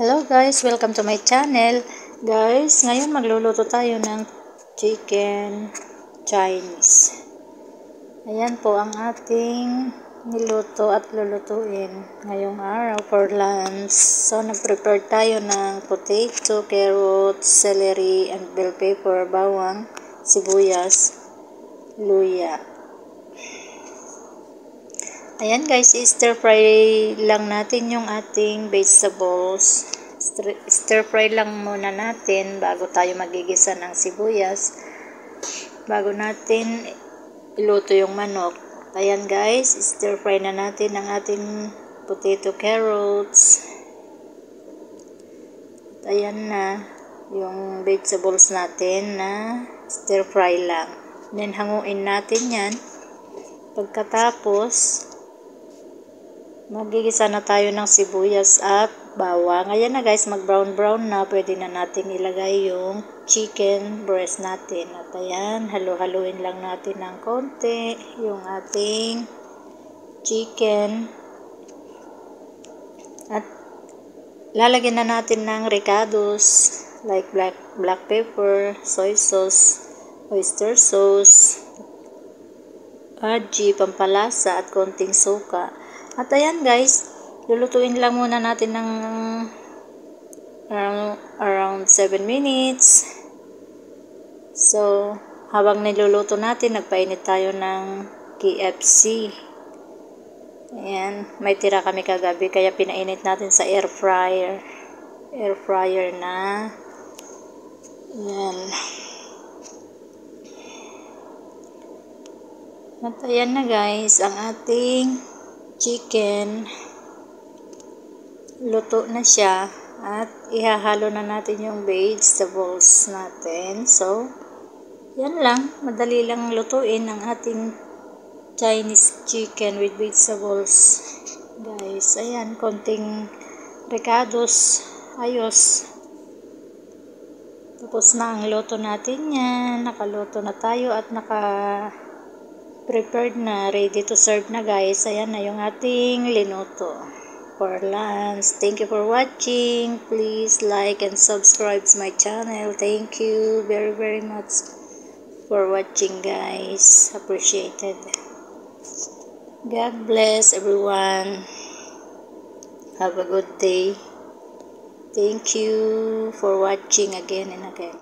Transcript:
Hello guys, welcome to my channel. Guys, ngayon magluluto tayo ng chicken Chinese. Ayan po ang ating niluto at lulutuin ngayong araw for lunch. So, nag-prepare tayo ng potato, carrots, celery, and bell pepper, bawang, sibuyas, luya. Ayan guys, stir fry lang natin yung ating vegetables. Stir fry lang muna natin bago tayo magigisa ng sibuyas. Bago natin iluto yung manok. Ayan guys, stir fry na natin ang ating potato, carrots. At ayan na yung vegetables natin na stir fry lang. Then hanguin natin yan. Pagkatapos, magigisa na tayo ng sibuyas at bawang. Ayan na guys, mag-brown na. Pwede na natin ilagay yung chicken breast natin. At ayan, halu-haluin lang natin ng konti yung ating chicken. At lalagyan na natin ng ricados like black pepper, soy sauce, oyster sauce, aji, pampalasa at konting suka. At ayan guys, lulutuin lang muna natin ng around 7 minutes. So, habang niluluto natin, nagpainit tayo ng KFC. Ayan, may tira kami kagabi, kaya pinainit natin sa air fryer. Air fryer na. Ayan. At ayan na guys, ang ating chicken, luto na siya at ihahalo na natin yung vegetables natin. So, yan lang, madali lang lutuin ang ating Chinese chicken with vegetables. Guys, ayan, konting ricados, ayos. Tapos na ang luto natin yan. Nakaluto na tayo at prepared na, ready to serve na guys. Ayan na yung ating linuto for lunch. Thank you for watching. Please like and subscribe to my channel. Thank you very much for watching guys. Appreciated. God bless everyone. Have a good day. Thank you for watching again and again.